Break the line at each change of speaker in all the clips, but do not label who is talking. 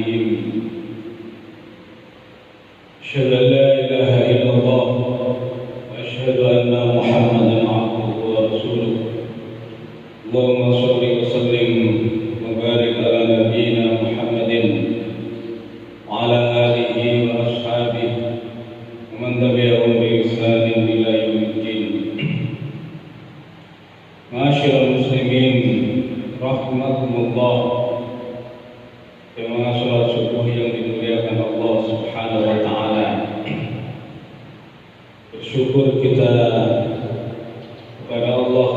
أعمالهم. أشهد أن لا إله إلا الله وأشهد أن محمدا عبده ورسوله. اللهم صل وسلم وبارك على نبينا محمد وعلى آله وأصحابه ومن تبعهم بإحسان إلى يوم الدين. Ma'asyiral muslimin rahimakumullah. Jemaah salat subuh yang dimuliakan Allah Subhanahu wa taala. Bersyukur kita kepada Allah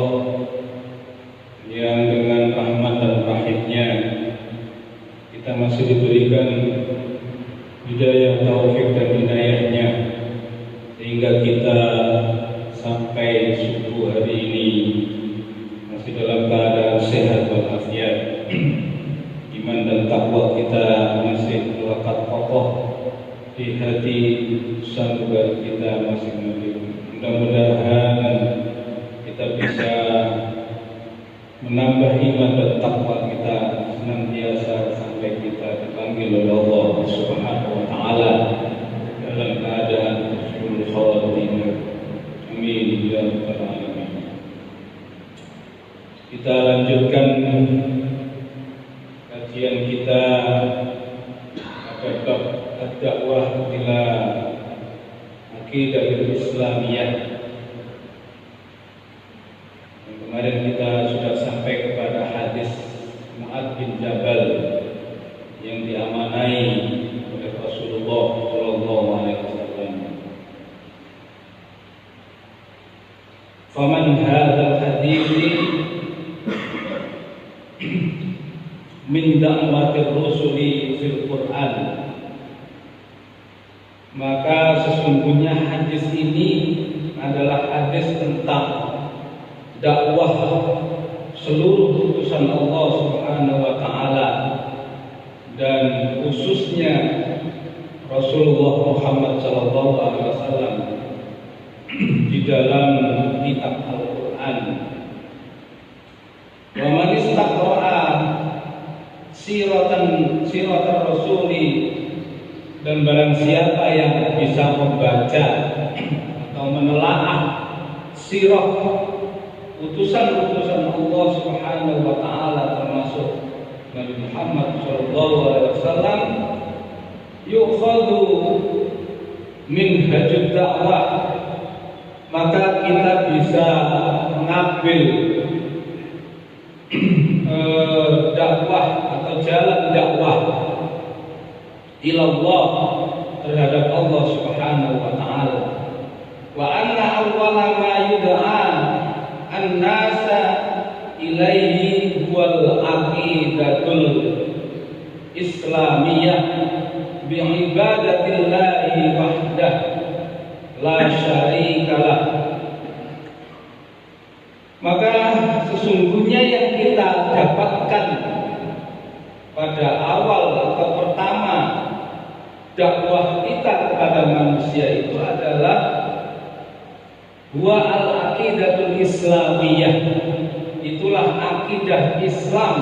yang dengan rahmat dan rahimnya kita masih diberikan hidayah, taufik dan hidayahnya sehingga kita sampai subuh hari ini masih dalam keadaan sehat walafiat. Iman dan takwa kita masih melekat kokoh di hati, sanubari kita masih memiliki. Mudah-mudahan kita bisa menambah iman dan takwa kita senantiasa sampai kita dipanggil oleh Allah Subhanahu wa taala dalam keadaan husnul khatimah. Amin ya rabbal alamin. Kita lanjutkan kajian kita pada bab ad-da'wah ila aqidah Islamiyah. Kemarin kita sudah sampai kepada hadis Mu'adz bin Jabal yang diamanai oleh Rasulullah sallallahu alaihi wasallam. Faman hadzal hadits min da'watir rusuli fil Qur'an. Maka sesungguhnya hadis ini adalah hadis tentang dakwah seluruh utusan Allah Subhanahu wa taala dan khususnya Rasulullah Muhammad sallallahu alaihi wasallam di dalam kitab Al-Qur'an. Wa man istaqra'a siratan rasuli, dan barang siapa yang bisa membaca atau menelaah sirah utusan-utusan Allah Subhanahu wa taala termasuk Nabi Muhammad sallallahu alaihi wasallam, yukhadhu min hajjud dakwah, maka kita bisa mengambil dakwah atau jalan dakwah ilallah terhadap Allah Subhanahu wa taala. Wa anna awwala ma yud'a an-nasa ilaihi huwal aqidatul islamiyah bi ibadatillahi wahdah la syarikalah. Maka sesungguhnya yang kita dapatkan pada awal atau pertama dakwah kita kepada manusia itu adalah huwa al-aqidatul islamiyah. Itulah akidah Islam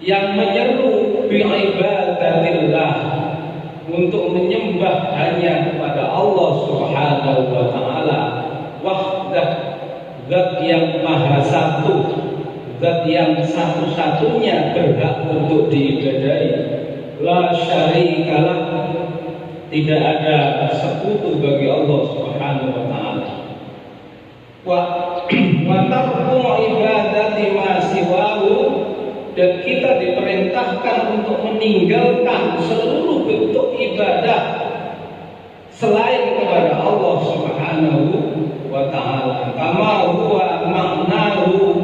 yang menyeru bi'ibadatillah, untuk menyembah hanya kepada Allah Subhanahu wa taala wahdah, zat yang maha satu, zat yang satu-satunya berhak untuk diibadahi, la syarikalah, tidak ada sekutu bagi Allah Subhanahu wa taala. Wa tarku ibadati ma siwahu, dan kita diperintahkan untuk meninggalkan seluruh bentuk ibadah selain kepada Allah Subhanahu wa ta'ala. Kama huwa ma'nahu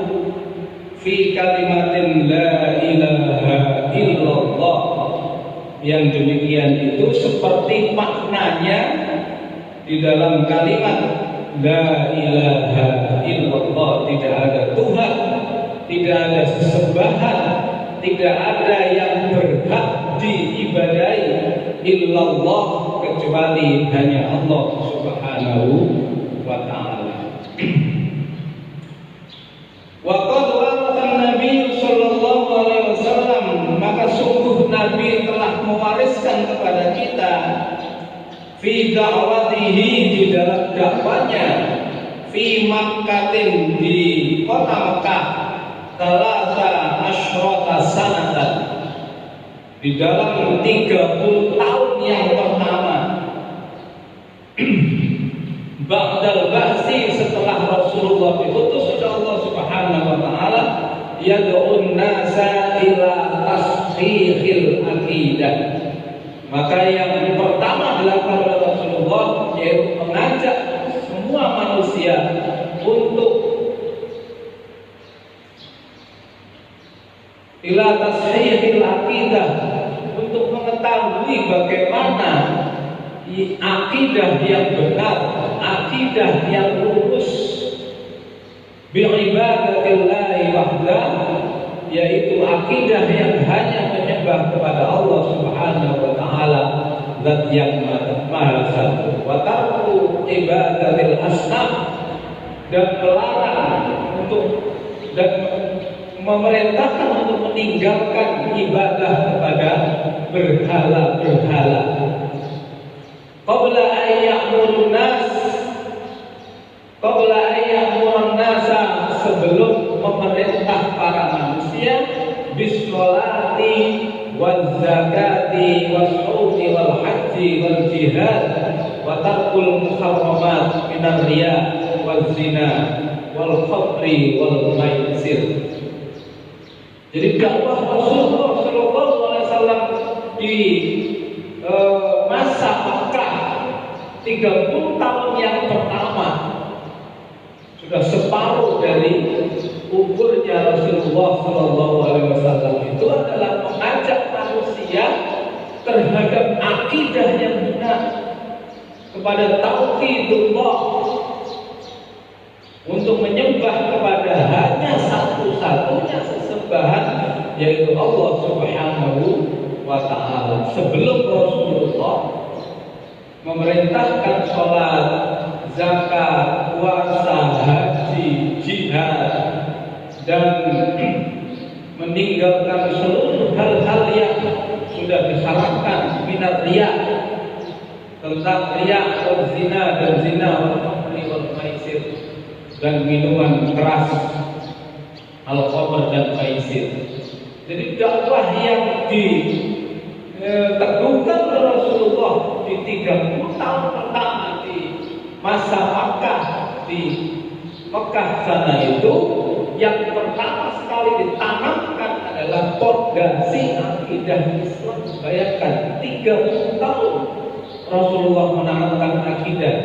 fi kalimatin la ilaha illallah. Yang demikian itu seperti maknanya di dalam kalimat la ilaha illallah. Tidak ada Tuhan, tidak ada sesembahan, tidak ada yang berhak diibadahi illallah kecuali hanya Allah Subhanahu wa ta'ala. Wa qad warata Nabi sallallahu alaihi wasallam, maka sungguh Nabi telah mewariskan kepada kita fi da'watihi, di dalam dakwanya, fi Makkatin, di kota Mekah, talata asyrata sanatan, di dalam 30 tahun yang pertama. Ba'dal ba'si, setelah Rasulullah diutus oleh Allah Subhanahu wa taala, yad'un nasa ila tasfihil aqidah. Maka yang pertama dilakukan oleh Rasulullah yaitu mengajak semua manusia untuk ila tasfihil aqidah, untuk mengetahui bagaimana akidah yang benar, akidah yang lurus, bi'ibadatillahi wahdah, yaitu akidah yang hanya menyembah kepada Allah Subhanahu wa taala, zat yang maha satu, wa tarku ibadatil asnam, dan melarang untuk, dan memerintahkan untuk meninggalkan ibadah kepada berhala-berhala. Qabla ayyamurun nas, qabla ayyamurun nasa, sebelum memerintah para manusia, bisolati wal zakati was'udi wal haji wal jihad wa tarkul muharramat minar riya wal zina wal khamri wal maisir. Jadi dakwah Rasulullah sallallahu alaihi wasallam di masa Makkah 30 tahun yang pertama, sudah separuh dari umurnya Rasulullah sallallahu alaihi wasallam, itu adalah mengajak manusia terhadap akidah yang benar, kepada tauhidullah, untuk menyembah kepada hanya satu-satunya sesembahan, yaitu Allah Subhanahu wa taala. Sebelum Rasulullah memerintahkan sholat, zakat, puasa, haji, jihad, dan meninggalkan seluruh hal-hal yang sudah diharamkan, minar riya, tentang riya, zina dan zina, wal maisir, dan minuman keras, al-khamr dan maisir. Jadi dakwah yang diteguhkan oleh Rasulullah di 30 tahun pertama di masa Makkah, di Mekah sana, itu yang pertama sekali ditanamkan adalah fondasi akidah Islam. Bayangkan 30 tahun Rasulullah menanamkan akidah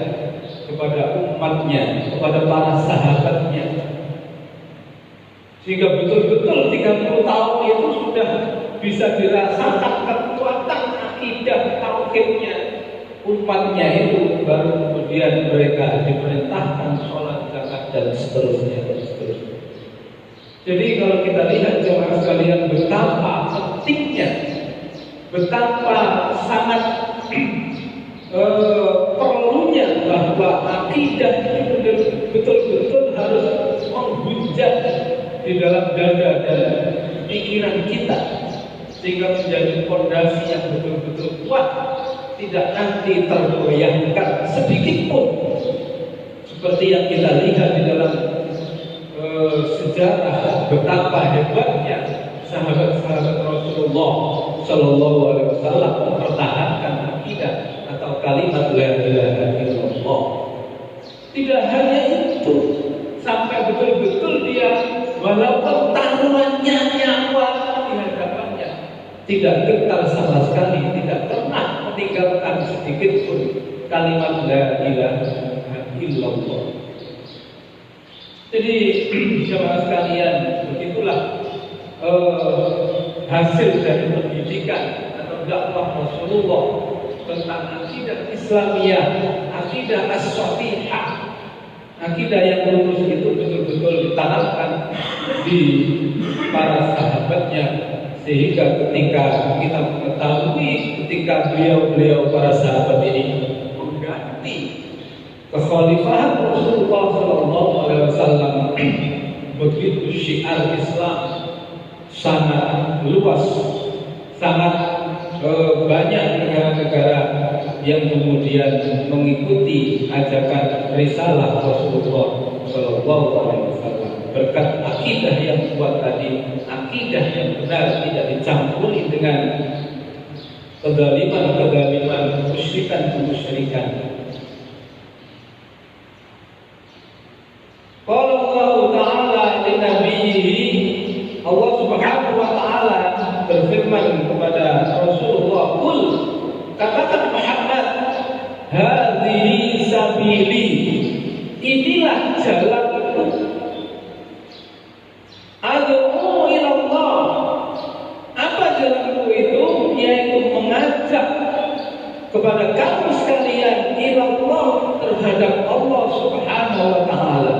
kepada umatnya, kepada para sahabatnya, sehingga betul-betul 30 tahun itu sudah bisa dirasakan kekuatan akidah tauhidnya umatnya itu. Baru kemudian mereka diperintahkan sholat, zakat, dan seterusnya. Jadi kalau kita lihat jemaah sekalian, betapa pentingnya, betapa sangat perlunya bahwa akidah itu betul-betul harus menghujat di dalam dada dan pikiran kita, sehingga menjadi fondasi yang betul-betul kuat, tidak nanti tergoyahkan sedikit pun, seperti yang kita lihat di dalam sejarah betapa hebatnya sahabat-sahabat Rasulullah Sallallahu Alaihi Wasallam mempertahankan akidah atau kalimat la ilaha illallah. Tidak hanya itu, sampai betul-betul dia walaupun taruhannya nyawa di hadapannya, tidak gentar sama sekali, tidak pernah meninggalkan sedikit pun kalimat la ilaha illallah. Jadi jemaah sekalian, begitulah hasil dari pendidikan atau dakwah Rasulullah tentang akidah Islamiyah, akidah as-sahihah, akidah yang lurus itu betul-betul ditanamkan di para sahabatnya, sehingga ketika kita mengetahui ketika beliau para sahabat ini mengganti kekhalifahan Rasulullah Sallallahu Alaihi Wasallam, begitu syiar Islam sangat luas, sangat banyak negara-negara yang kemudian mengikuti ajakan risalah Rasulullah Shallallahu Alaihi Wasallam berkat akidah yang kuat tadi, akidah yang benar, tidak dicampuri dengan kezaliman, kemusyrikan. Qala Allah Ta'ala li nabiyhi, Allah Subhanahu wa taala berfirman kepada Rasulullah, "Qul," katakan Muhammad, "Hadhihi sabili," inilah jalanku, "ad'u ila Allah." Apa jalanku itu? Yaitu mengajak kepada kamu sekalian ila Allah, terhadap Allah Subhanahu wa taala.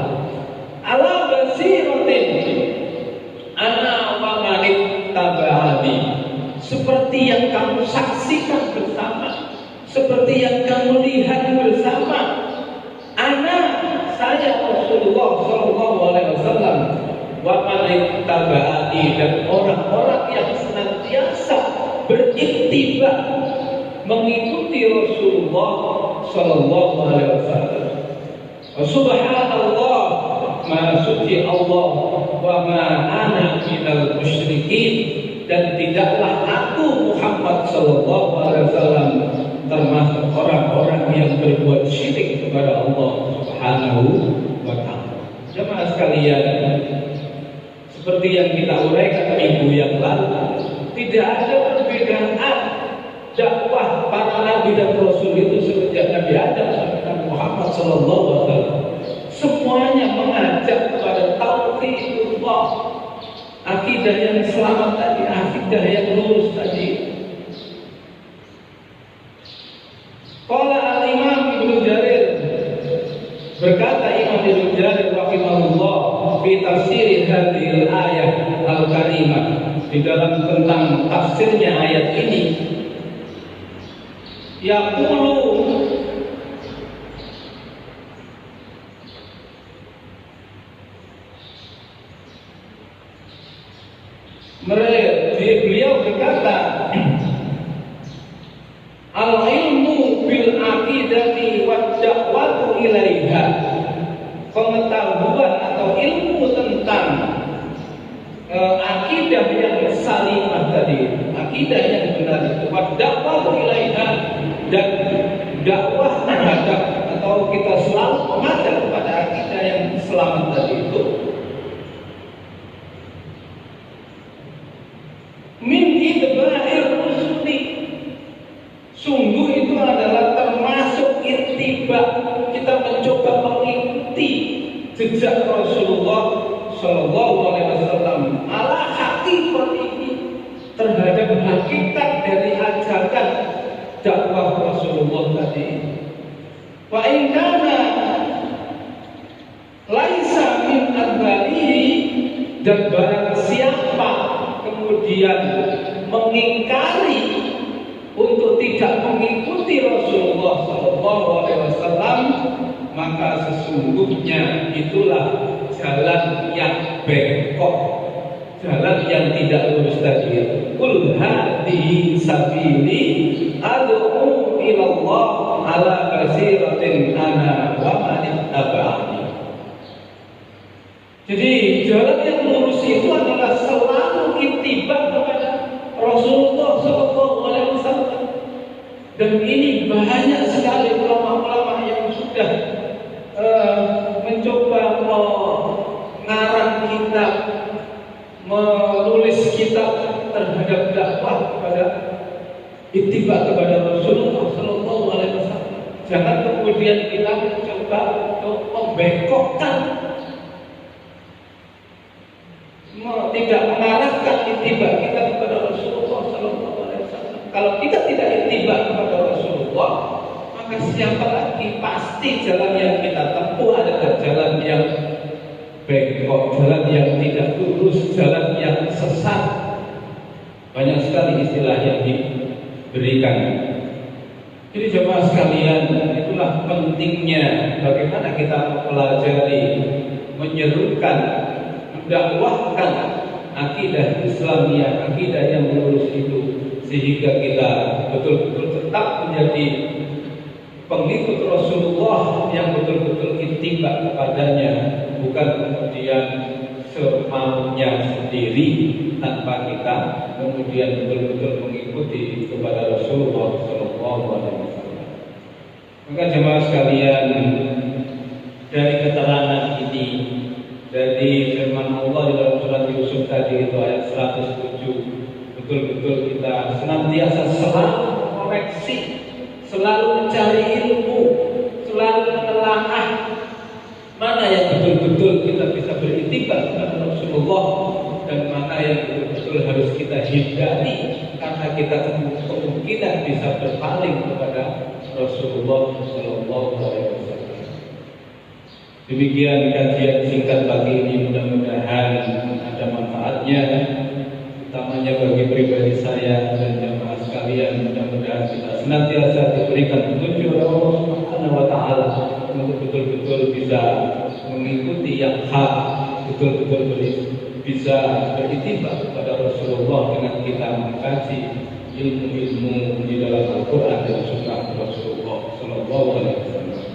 Ala basiratin ana wa man ittaba'ani, seperti yang kamu saksikan bersama, seperti yang kamu lihat bersama, ana, saya Rasulullah Shallallahu Alaihi Wasallam, wa man ittaba'ani, dan orang-orang yang senantiasa beriktiba mengikuti Rasulullah Shallallahu Alaihi Wasallam. Subhanallah, Maha suci Allah, wa ma ana minal musyrikin, dan tidaklah aku Muhammad Sallallahu Alaihi Wasallam termasuk orang-orang yang berbuat syirik kepada Allah Subhanahu wa Ta'ala. Jemaah sekalian, seperti yang kita uraikan minggu yang lalu, tidak ada perbedaan dakwah para nabi dan rasul itu sejak Nabi Adam sampai Nabi Muhammad Sallallahu Alaihi Wasallam. Semuanya mengajak kepada tauhidullah, akidah yang selamat tadi, akidah yang lurus tadi. Qala al-Imam Ibnu Jarir, berkata Imam Ibnu Jarir rahimahullah fi tafsir hadhil ayat al-karimah, di dalam tentang tafsirnya ayat ini, yaqulu, beliau berkata, al-ilmu bil aqidati wa da'watu ilaiha, pengetahuan atau ilmu tentang akidah yang salimah tadi, akidah yang benar itu, wa da'watu ilaiha, dan dakwah terhadap atau kita selalu mengajak kepada akidah yang selamat tadi itu, min itba'ir rusuli, sungguh itu adalah termasuk ittiba, kita mencoba mengikuti jejak Rasulullah Shallallahu Alaihi Wasallam ala hakikat ini, terhadap hakikat dari ajakan dakwah Rasulullah tadi. Wa in kana laisa min adbarihi, dan barang siapa kemudian mengingkari untuk tidak mengikuti Rasulullah Shallallahu Alaihi Wasallam, maka sesungguhnya itulah jalan yang bengkok, jalan yang tidak lurus tadi. Qul hadhihi sabili ad'u ila Allah ala basiratin ana wa man ittaba'ani. Jadi jalan yang lurus itu adalah selalu ittiba kepada Rasulullah Sallallahu Alaihi Wasallam. Dan ini banyak sekali ulama-ulama yang sudah mencoba mengarang kitab, menulis kitab terhadap dakwah kepada ittiba kepada Rasulullah Sallallahu Alaihi Wasallam. Jangan kemudian kita mencoba untuk membengkokkan, tidak mengarahkan ittiba kita kepada Rasulullah Sallallahu Alaihi Wasallam. Kalau kita tidak ittiba kepada Rasulullah, maka siapa lagi? Pasti jalan yang kita tempuh adalah jalan yang bengkok, jalan yang tidak lurus, jalan yang sesat. Banyak sekali istilah yang diberikan. Jadi jemaah sekalian, itulah pentingnya bagaimana kita mempelajari, menyerukan, mendakwahkan akidah Islamiyah, akidah yang lurus itu sehingga kita betul-betul tetap menjadi pengikut Rasulullah yang betul-betul ittiba kepadanya, bukan kemudian semaunya sendiri tanpa kita kemudian betul-betul mengikuti kepada Rasulullah Shallallahu Alaihi Wasallam. Maka jemaah sekalian, dari keterangan ini, dari firman Allah di dalam surat Yusuf tadi itu ayat 107, betul-betul kita senantiasa selalu koreksi, selalu mencari ilmu, selalu menelaah mana yang betul-betul kita bisa beriktibar kepada Rasulullah dan mana yang betul-betul harus kita hindari karena kita kemungkinan bisa berpaling kepada Rasulullah Shallallahu Alaihi Wasallam. Demikian kajian singkat pagi ini, mudah-mudahan ada manfaatnya, utamanya bagi pribadi saya dan jamaah sekalian. Mudah-mudahan kita senantiasa diberikan petunjuk oleh Allah Subhanahu Wa Taala untuk betul-betul bisa mengikuti yang hak, betul-betul bisa beriktibar kepada Rasulullah dengan kita mengkaji ilmu-ilmu di dalam Al-Quran dan Sunnah Rasulullah Sallallahu Alaihi Wasallam.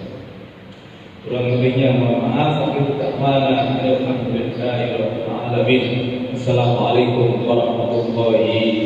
Kurang lebihnya mohon maaf. Alhamdulillahirabbil alamin. Assalamualaikum warahmatullahi wabarakatuh.